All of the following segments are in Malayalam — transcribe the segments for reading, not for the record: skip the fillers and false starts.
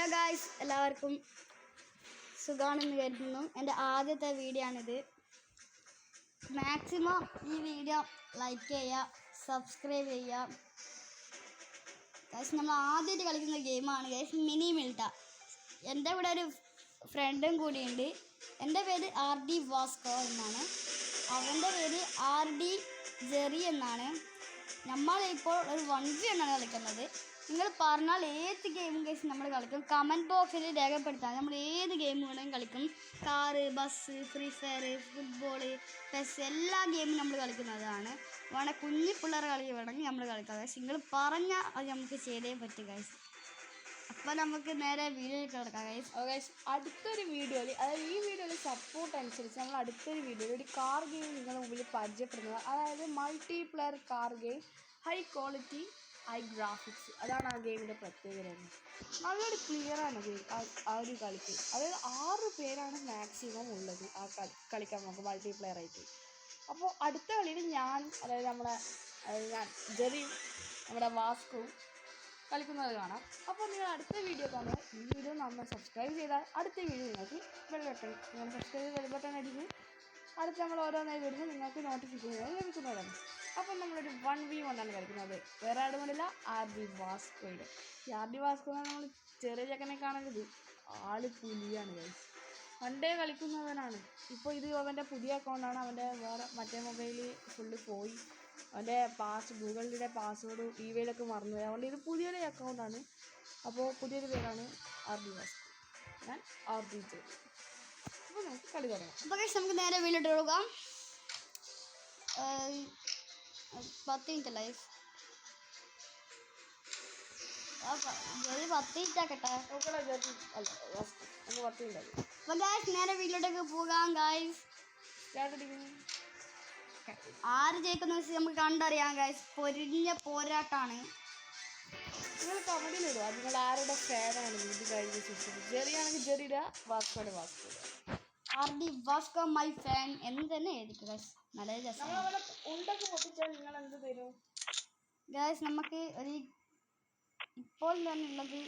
ഹലോ ഗായ്സ്, എല്ലാവർക്കും സുഖമാണെന്ന് കരുതുന്നു. എൻ്റെ ആദ്യത്തെ വീഡിയോ ആണിത്. മാക്സിമം ഈ വീഡിയോ ലൈക്ക് ചെയ്യുക, സബ്സ്ക്രൈബ് ചെയ്യുക. ഗായ്സ്, നമ്മൾ ആദ്യമായിട്ട് കളിക്കുന്ന ഗെയിമാണ് ഗായ്സ് മിനി മിൽട്ട. എൻ്റെ ഇവിടെ ഒരു ഫ്രണ്ടും കൂടിയുണ്ട്. എൻ്റെ പേര് RD വാസ്കോ എന്നാണ്, അവൻ്റെ പേര് RD ജെറി എന്നാണ്. നമ്മളിപ്പോൾ ഒരു 1v എന്നാണ് കളിക്കുന്നത്. നിങ്ങൾ പറഞ്ഞാൽ ഏത് ഗെയിമും ഗെയിം നമ്മൾ കളിക്കും. കമൻറ്റ് ബോക്സിൽ രേഖപ്പെടുത്താൻ നമ്മൾ ഏത് ഗെയിം വേണമെങ്കിലും കളിക്കും. Car, bus, free fire, football, pes എല്ലാ ഗെയിമും നമ്മൾ കളിക്കുന്നതാണ്. വേണമെങ്കിൽ കുഞ്ഞു പിള്ളേർ കളി വേണമെങ്കിൽ നമ്മൾ കളിക്കാം. ഗൈസ് നിങ്ങൾ പറഞ്ഞാൽ അത് നമുക്ക് ചെയ്തേ പറ്റും ഗൈസ്. അപ്പോൾ നമുക്ക് നേരെ വീഡിയോയിൽ കിടക്കാം ഗൈസ്. ഗൈസ്, അടുത്തൊരു വീഡിയോയിൽ, അതായത് ഈ വീഡിയോയിൽ സപ്പോർട്ട് അനുസരിച്ച് നമ്മൾ അടുത്തൊരു വീഡിയോയിൽ ഒരു കാർ ഗെയിം നിങ്ങളുടെ മുമ്പിൽ പരിചയപ്പെടുന്നത്. അതായത് multiplayer car game, high quality, high graphics. അതാണ് ആ ഗെയിമിൻ്റെ പ്രത്യേകത. നല്ലൊരു ക്ലിയറാണ് ആ ഒരു കളിക്ക്. അതായത് 6 പേരാണ് മാക്സിമം ഉള്ളത് ആ കളിക്കാൻ നമുക്ക് മൾട്ടിപ്ലെയർ ആയിട്ട്. അപ്പോൾ അടുത്ത കളിയിൽ അതായത് ഞാൻ ജെറിയും നമ്മുടെ വാസ്കുവും കളിക്കുന്നത് കാണാം. അപ്പോൾ നിങ്ങൾ അടുത്ത വീഡിയോ കാണുക. ഈ വീഡിയോ നമ്മൾ സബ്സ്ക്രൈബ് ചെയ്താൽ അടുത്ത വീഡിയോ നിങ്ങൾക്ക് നിങ്ങൾ സബ്സ്ക്രൈബ് ബട്ടൺ അടിച്ച് അടുത്ത് നമ്മൾ ഓരോന്നായി വരുമ്പോൾ നിങ്ങൾക്ക് നോട്ടിഫിക്കേഷൻ ലഭിക്കുന്നതാണ്. അപ്പം നമ്മളൊരു 1v1 ആണ് കളിക്കുന്നത്. വേറെ ആടുകൊണ്ടില്ല, RD വാസ്കോയുടെ. ഈ RD വാസ്കോ നമ്മൾ ചെറിയ ചക്കനെ കാണരുത്, ആള് പുലിയാണ് ഗൈസ്. പണ്ടേ കളിക്കുന്നവനാണ്. ഇപ്പോൾ ഇത് അവൻ്റെ പുതിയ അക്കൗണ്ടാണ്. അവൻ്റെ മറ്റേ മൊബൈൽ ഫുള്ള് പോയി. അവൻ്റെ ഗൂഗിളിൻ്റെ പാസ്വേഡ് ഇമെയിലൊക്കെ മറന്നുപോയി. അതുകൊണ്ട് ഇത് പുതിയൊരു അക്കൗണ്ടാണ്. അപ്പോൾ പുതിയൊരു പേരാണ് RD വാസ്കോ. ഞാൻ RD ജെറി. അപ്പോൾ നമുക്ക് കളി തുടങ്ങാം. അപ്പോൾ ഗൈസ് നമുക്ക് നേരെ വീട്ടിലോട്ട് കൊടുക്കാം. 10 മിനിറ്റ് ലൈഫ്. ജെറി 10 മിനിറ്റ് ആക്കട്ടെ. അപ്പോൾ ഗൈസ് നേരെ വീട്ടിലോട്ടേക്ക് പോകാം. ഗൈസ് ആര് ജയിക്കുന്ന നമുക്ക് കണ്ടറിയാം ഗൈസ്. പൊരിഞ്ഞ പോരാട്ടാണ്. നിങ്ങൾ കമൻറ്റിലിടുക നിങ്ങൾ ആരുടെ ഫാനാണ് ഇത് കഴിഞ്ഞ ശേഷം. ജെറിയാണെങ്കിൽ ജെറിയുടെ, വാസ്കോയുടെ വാസ്കോയുടെ. RD വാസ്കോ മൈ ഫാൻ എന്ന് തന്നെ എഴുതിക്കുക ഗൈസ്. നല്ല രസം. ഉണ്ടൊക്കെ പൊട്ടിച്ചാൽ നിങ്ങൾ എന്ത് തരും ഗൈസ്? നമുക്ക് ഒരു ഇപ്പോൾ തന്നെ ഉള്ളത്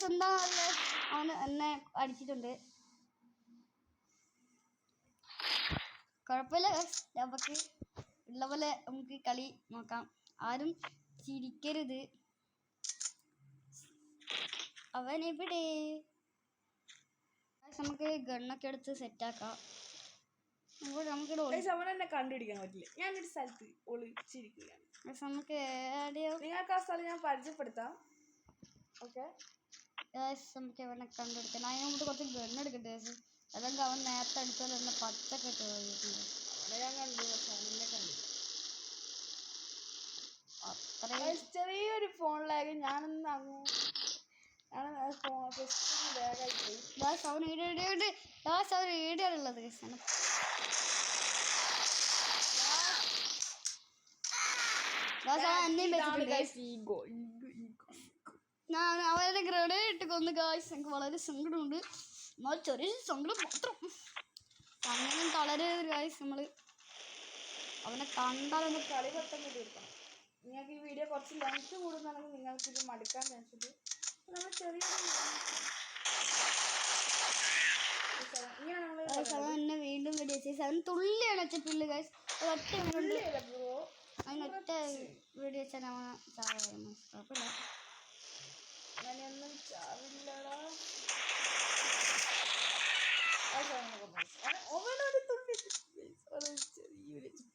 എന്താ അവന് എന്നെ അടിച്ചിട്ടുണ്ട്. കുഴപ്പമില്ല ഗൈസ്, നമുക്ക് ഉള്ള പോലെ നമുക്ക് കളി നോക്കാം. ആരും ചിരിക്കരുത്. അവനെവിടെ? നമുക്ക് ഗണ്ണൊക്കെ എടുത്ത് സെറ്റാക്കാം. അവനെന്നെ കണ്ടുപിടിക്കാൻ പറ്റില്ല. ഞാനൊരു സ്ഥലത്ത് ഒളിച്ചിരിക്കുകയാണ്. നമുക്ക് നിങ്ങൾക്ക് ആ സ്ഥലം ഞാൻ പരിചയപ്പെടുത്താം. ഓക്കെ, നമുക്ക് അവനെ കണ്ടെടുക്കണം. അതിന് മുമ്പ് കുറച്ച് ഗണ്ണെടുക്കട്ടെ. അല്ലെങ്കിൽ അവൻ നേരത്തെ അടിച്ചാൽ എന്നെ പച്ചക്കെ ഇട്ട് കഴിഞ്ഞിട്ടുണ്ട്. അവനെ ഞാൻ കണ്ടു, പക്ഷെ അവനെ കണ്ടു. അത്രയും ചെറിയൊരു ഫോണിലാകെ ഞാനൊന്ന് അങ്ങ് ഈടുള്ളത്. അവരുടെ ഗ്രനേഡ് ഇട്ട് കൊന്ന് ഗായ്സ്. എനിക്ക് വളരെ സങ്കടമുണ്ട്. എന്നാൽ ചെറിയ സങ്കടം മാത്രം. അങ്ങനെ തളരരുത് ഗായ്സ്. നമ്മള് അവനെ കണ്ടാലൊന്ന് കളി പെട്ടെന്ന് തീർക്കണം. നിങ്ങൾക്ക് ഈ വീഡിയോ കുറച്ച് ലെങ്ത് കൂടുന്നാണെങ്കിൽ നിങ്ങൾക്ക് ഇത് മടുക്കാൻ വെച്ചിട്ട് നമ്മൾ എന്നെ വീണ്ടും വെടിവെച്ച് തുള്ളിയാണ് വെച്ചിട്ടുള്ളു ഗൈസ്. ഒറ്റ അതിനൊറ്റ വീഡിയോ വെച്ചാൽ കുഴപ്പമില്ല. അങ്ങനെയൊന്നും ചാവില്ലടാ.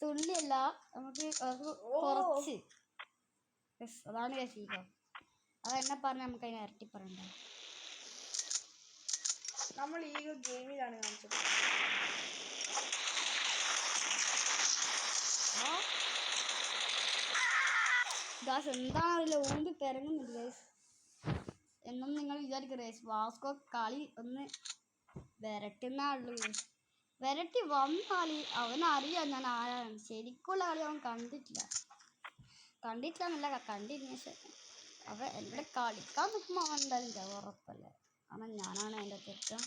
തുള്ളിയല്ല, നമുക്ക് കുറച്ച്. അതാണ് ശീലം. അതെന്നെ പറഞ്ഞാൽ നമുക്ക് അതിനെ ഇരട്ടി പറയണ്ട. നമ്മൾ ഈ ഗെയിമിലാണ് കാണിച്ചത്. ഗാസ് എന്താണറിയില്ല, ഊമ്പി പെരങ്ങുന്നുണ്ട് ഗൈസ്. എന്നും നിങ്ങൾ വിചാരിക്കും ഗൈസ് വാസ്കോ കളി ഒന്ന് വിരട്ടുന്ന ഉള്ളു. വിരട്ടി വന്നാൽ അവനറിയാം ഞാൻ ആരാണ്. ശരിക്കുള്ള കളി അവൻ കണ്ടിട്ടില്ലെന്നല്ല, കണ്ടിരുന്ന ശേഷം അവൻ എവിടെ കളിക്കാൻ നിൽക്കുമ്പോൾ അവൻ എന്തായാലും ഉറപ്പല്ലേ. കാരണം ഞാനാണ് എൻ്റെ തെറ്റം.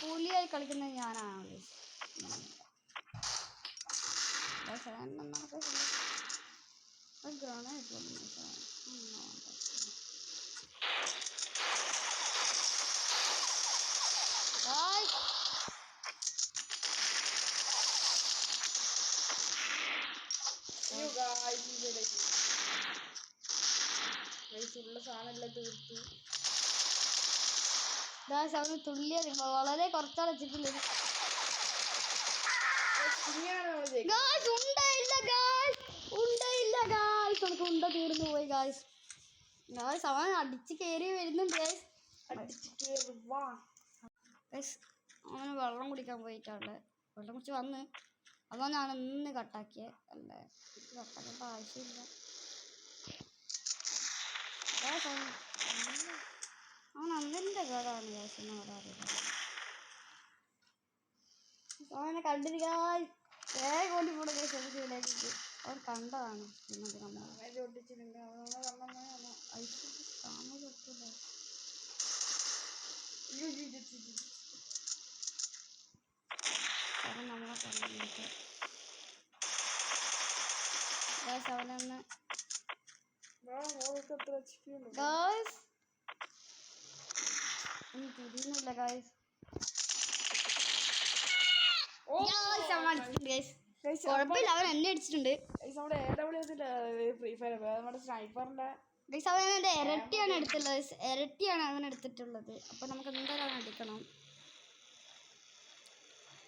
പുലിയായി കളിക്കുന്നത് ഞാനാണ്. ഉള്ള സാധനമെല്ലാം തീർത്തു. അവന് തുള്ളിയ വളരെ കുറച്ചാണ് വെച്ചിട്ടുള്ളത്. നമുക്ക് ഉണ്ട തീർന്നു പോയി ഗായ്സ്. അവൻ അടിച്ച് കയറി വരുന്നുണ്ട് ഗായ്സ്. അവന് വെള്ളം കുടിക്കാൻ പോയിട്ടാണ്. വെള്ളം കുടിച്ച് വന്ന് അതാണ് ഞാൻ ഇന്ന് കട്ടാക്കിയത്. അല്ലേ കട്ടാക്കേണ്ട ആവശ്യമില്ല. അവൻ അന്നതിൻ്റെ കേടാണ് ഗായ്സ് എന്ന് പറയാറില്ല. അവനെ കണ്ടിട്ട് വേഗം ഓടി പോണ ഗായ്സ്. അവൻ കണ്ടതാണ് പിന്നെ നമ്മൾ നമ്മളെ പറഞ്ഞിട്ട് അവനൊന്ന് ഗായ്സ് ഒന്നും തിരിയുന്നില്ല ഗായ്സ്. കുഴപ്പമില്ല, അവൻ എന്നെ അടിച്ചിട്ടുണ്ട്. അവൻ എൻ്റെ ഇരട്ടിയാണ് എടുത്തുള്ളത്. ഇരട്ടിയാണ് അവൻ എടുത്തിട്ടുള്ളത്. അപ്പൊ നമുക്ക് എന്തായാലും അടിക്കണം.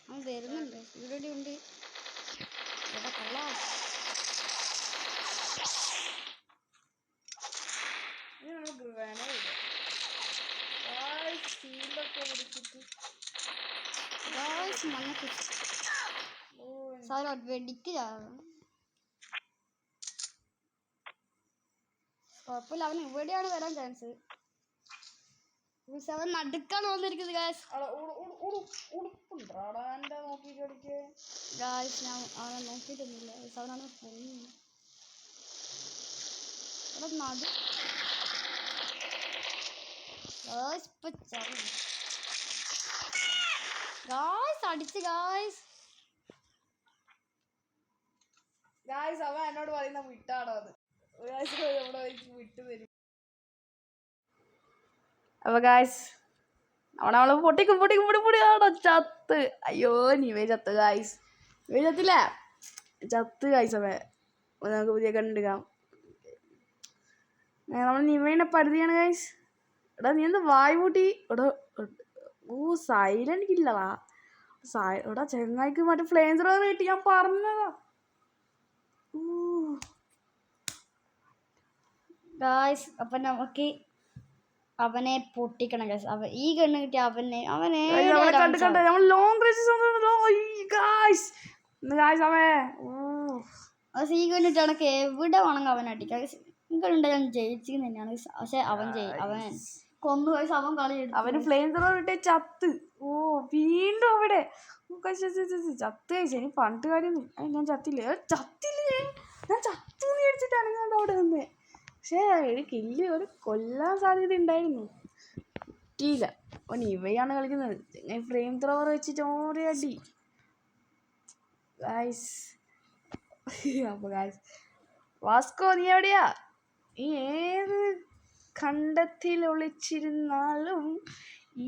അവൻ വരുന്നുണ്ട്, ഇവിടെ ഉണ്ട്. കള്ളാ വെടിക്ക് കുഴപ്പമില്ല, അവൻ ഇവിടെയാണ് വരാൻ ചാൻസ്. അവൻ നടുക്കാണ് വന്നിരിക്കുന്നത് ഗായ്സ്. ഞാൻ അവനെ നോക്കിയിട്ടൊന്നുമില്ല. അവനാണ് അടിച്ച് ഗായ്സ്. അവൻ എന്നോട് പറയുന്ന വിട്ടാണോ അത് വിട്ടു തരും. അപ്പൊ ഗായ്സ് അവള് പൊട്ടിക്കും ചത്ത്. അയ്യോ നിവേ ചത്ത് ഗായ്സ്. നിവേ ചത്തില്ല, ചത്ത് ഗായ്സ്. അവ നമുക്ക് പുതിയ കണ്ടെടുക്കാം. നമ്മൾ നിവേനെ പരിധിയാണ് ഗായ്സ്. എടാ നീ എന്താ വായ് പൂട്ടി? എടാ സൈലന്റ് കില്ലടാ. എടാ ചെങ്ങായിക്ക് മറ്റേ ഫ്ലെയിം ത്രോവർ കിട്ടി, ഞാൻ പറഞ്ഞതാ. ഗായ്സ് അപ്പൊ നമുക്ക് അവനെ പൊട്ടിക്കണം ഗായ്സ്. ഈ ഗണ്ണ് കിട്ടിയ അവനെ ഈ ഗണ്ണിട്ടാണ് എവിടെ വേണമെങ്കിൽ അവൻ അടിക്കാം. ഗണ്ണുണ്ട് ഞാൻ ജയിച്ചെന്ന് തന്നെയാണ്. പക്ഷെ അവൻ കൊന്നു ഗായ്സ്. അവൻ കളി അവന് ഫ്ലെയിം ത്രോവർ കിട്ടിയ ചത്ത്. വീണ്ടും അവിടെ ചത്ത് കഴിച്ചു. ഇനി പണ്ട് കാര്യം ഞാൻ ചത്തില്ലേ ഞാൻ ചത്തു മേടിച്ചിട്ടാണ് ഞാൻ അവിടെ നിന്ന്. പക്ഷേ ഒരു കില്ല് ഒരു കൊല്ലാൻ സാധ്യത ഉണ്ടായിരുന്നു, പറ്റിയില്ല. അവൻ ഇവയാണ് കളിക്കുന്നത്. ഫ്ലെയിം ത്രോവർ വെച്ചിട്ട് ഓരോ അടി ഗായ്സ്. അപ്പൊ ഗായ്സ് വാസ്കോ നീ എവിടെയാ? നീ ഏത് ഖണ്ഡത്തിൽ ഒളിച്ചിരുന്നാലും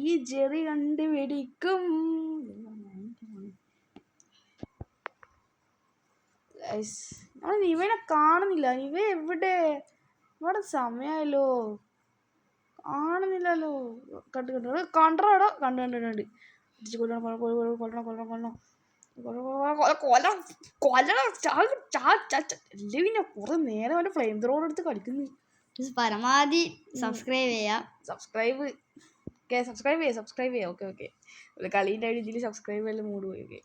ഈ ജെറി കണ്ട് വെടിക്കും. നമ്മൾ നിവനെ കാണുന്നില്ല. നിവ എവിടെ? ഇവിടെ സമയമായല്ലോ, കാണുന്നില്ലല്ലോ. കണ്ടു കുറെ നേരം അവന്റെ ഫ്ലെയിം ത്രോവർ എടുത്ത് കളിക്കുന്നു. പരമാവധി സബ്സ്ക്രൈബ് ചെയ്യാം. സബ്സ്ക്രൈബ് ചെയ്യാം. ഓക്കെ കളീൻ്റെ ഇതിൽ സബ്സ്ക്രൈബ് എല്ലാം മൂഡ് പോയി. ഓക്കെ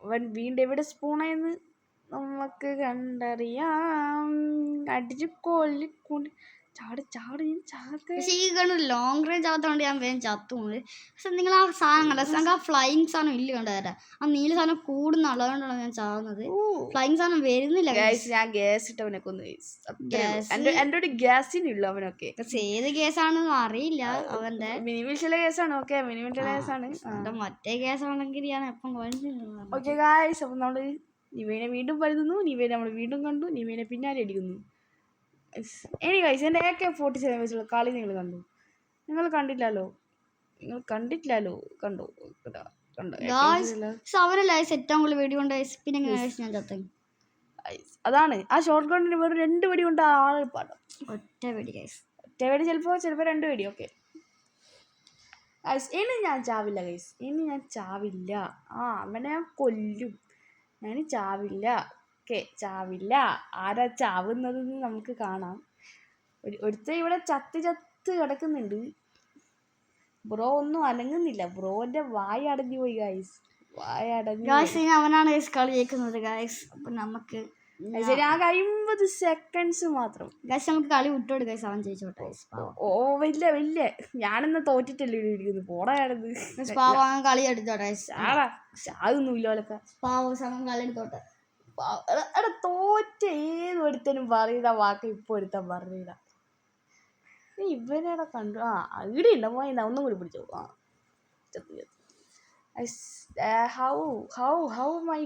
അവൻ വീണ്ടും എവിടെ സ്പൂണായെന്ന് നമുക്ക് കണ്ടറിയാം. അടിച്ച് കൊല്ലിക്കൊണ്ട് ചാട് ചാട് ഞാൻ ചാകത്തെ. പക്ഷെ ഈ കണ്ടു ലോങ് റേഞ്ച് ആവാത്തോണ്ട് ഞാൻ വേഗം ചത്തു പോകുന്നത്. പക്ഷെ നിങ്ങൾ ആ സാധനം കണ്ട നമുക്ക് ആ ഫ്ലൈങ് സാധനം ഇല്ല കണ്ടതരാ, ആ നീല സാധനം കൂടുന്ന ഉള്ളതുകൊണ്ടാണ് ഞാൻ ചാവുന്നത്. ഫ്ലൈങ് സാധനം വരുന്നില്ല. ഞാൻ ഗ്യാസ് ഇട്ടവനെ കൊന്നു. എൻ്റെ ഒരു ഗ്യാസിനുള്ളൂ അവനൊക്കെ. പക്ഷെ ഏത് കേസാണെന്ന് അറിയില്ല അവന്റെ. മിനിമിൽസിലെ കേസാണ്. ഓക്കെ, മിനിമിൽസിലെ കേസാണ്. മറ്റേ കേസാണെങ്കിൽ ഞാൻ എപ്പം ഓക്കെ ഗായ്സ്, അപ്പം നമ്മൾ നിവേനെ വീണ്ടും പരുതുന്നു. നിവേനെ നമ്മൾ വീണ്ടും കണ്ടു. നിവേനെ പിന്നാലെ അടിക്കുന്നു. ഇനി ഗൈസ്, എൻ്റെ AK-47 വെച്ചുള്ള കളി നിങ്ങൾ കണ്ടു? നിങ്ങൾ കണ്ടില്ലല്ലോ. കണ്ടോ? അവനല്ല ഏറ്റവും കൂടുതൽ വെടി കൊണ്ട് പിന്നെ ഞാൻ ചത്ത. അതാണ് ആ ഷോർട്ട് ഗണ്ണിന് വെറും 2 വെടി കൊണ്ട് ആളെ പാടും. ഒറ്റ വെടി ഗൈസ്, ചിലപ്പോൾ 2 വെടി. ഓക്കെ ഗൈസ്, ഇനി ഞാൻ ചാവില്ല ഗൈസ്, ഇനി ഞാൻ ചാവില്ല. അവനെ ഞാൻ കൊല്ലും. ഞാൻ ചാവില്ല. ഓക്കെ, ചാവില്ല. ആരാ ചാവുന്നതെന്ന് നമുക്ക് കാണാം. ഒരുത്ത ഇവിടെ ചത്ത് കിടക്കുന്നുണ്ട്. ബ്രോ ഒന്നും അനങ്ങുന്നില്ല. ബ്രോന്റെ വായ അടഞ്ഞു പോയി ഗൈസ്, വായ അടഞ്ഞു. അവനാണ് ഗൈസ് കളി ജയിക്കുന്നത് ഗൈസ്. അപ്പൊ നമുക്ക് ശരി, ആകെ 50 സെക്കൻഡ്സ് മാത്രം ഗൈസ്, നമുക്ക് കളി വിട്ടോട് ഗൈസ്, അവൻ ജയിച്ചോട്ടെ. വലിയ ഞാനെന്നാ തോറ്റിട്ടല്ലേ ഇരിക്കുന്നു. പോടാണത് പാവം കളി എടുത്തോട്ടെ. ചാകുന്നില്ലൊക്കെ പാവം സമയം കളി എടുത്തോട്ടെ. എടാ തോറ്റ ഏത് ഒരുത്തനും പറയുന്ന വാക്ക് ഇപ്പൊ ഒരുത്തൻ പറഞ്ഞില്ല. ഇവനെടെ കണ്ടു. ഇവിടെ ഉണ്ടോ പോയി, ഒന്നും കൂടി പിടിച്ചോ. ഹൗ മൈ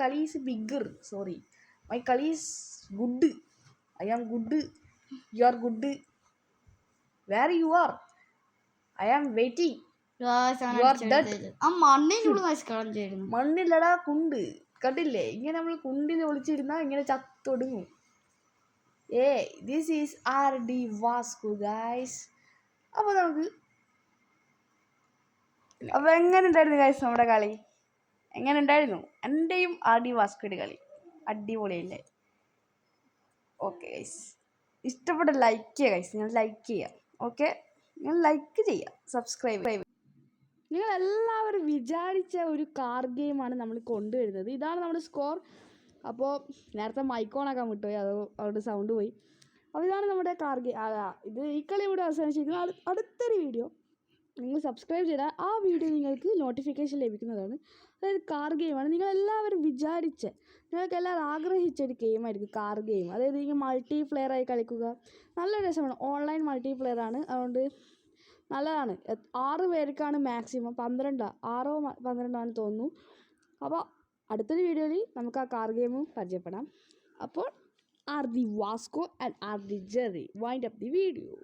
കളി ഈസ് ബിഗർ. സോറി, മൈ കളി is good. I am good. You are good. Where you are? I am waiting. മണ്ണില്ലടാ, കുണ്ട് കണ്ടില്ലേ? ഇങ്ങനെ നമ്മൾ കുണ്ടിൽ ഒളിച്ചിരുന്നാ ഇങ്ങനെ ചത്തൊടുങ്ങും. This is RD Vasco guys. അപ്പോൾ എങ്ങനെ ഉണ്ടായിരുന്നു ഗൈസ് നമ്മുടെ കളി? എങ്ങനെ ഉണ്ടായിരുന്നു? എൻ്റെയും RD വാസ്കോയുടെ കളി അടിപൊളിയല്ലേ? ഓക്കെ ഗൈസ്, ഇഷ്ടപ്പെട്ട ലൈക്ക് ചെയ്യുക ഗൈസ്. നിങ്ങൾ ലൈക്ക് ചെയ്യുക. ഓക്കെ, നിങ്ങൾ ലൈക്ക് ചെയ്യുക, സബ്സ്ക്രൈബ്. നിങ്ങളെല്ലാവരും വിചാരിച്ച ഒരു കാർ ഗെയിമാണ് നമ്മൾ കൊണ്ടുവരുന്നത്. ഇതാണ് നമ്മുടെ സ്കോർ. അപ്പോൾ നേരത്തെ മൈക്ക് ഓൺ ആക്കാൻ വിട്ടുപോയി, അതുകൊണ്ട് സൗണ്ട് പോയി. അപ്പോൾ ഇതാണ് നമ്മുടെ കാർ ഗെയിം. ഇത് ഈ കളി ഇവിടെ അവസാനിച്ചിരിക്കുന്നു. അടുത്തൊരു വീഡിയോ നിങ്ങൾ സബ്സ്ക്രൈബ് ചെയ്താൽ ആ വീഡിയോ നിങ്ങൾക്ക് നോട്ടിഫിക്കേഷൻ ലഭിക്കുന്നതാണ്. അതായത് കാർ ഗെയിമാണ് നിങ്ങളെല്ലാവരും നിങ്ങൾക്കെല്ലാവരും ആഗ്രഹിച്ച ഒരു ഗെയിമായിരിക്കും കാർ ഗെയിം. അതായത് ഇങ്ങനെ മൾട്ടി പ്ലെയറായി കളിക്കുക, നല്ല രസമാണ്. ഓൺലൈൻ മൾട്ടി പ്ലെയർ ആണ്, അതുകൊണ്ട് നല്ലതാണ്. 6 പേർക്കാണ് മാക്സിമം. 12 തോന്നുന്നു. അപ്പോൾ അടുത്തൊരു വീഡിയോയിൽ നമുക്ക് ആ കാർ ഗെയിമും പരിചയപ്പെടാം. അപ്പോൾ RD Vasco and RD Jerry wind up the video.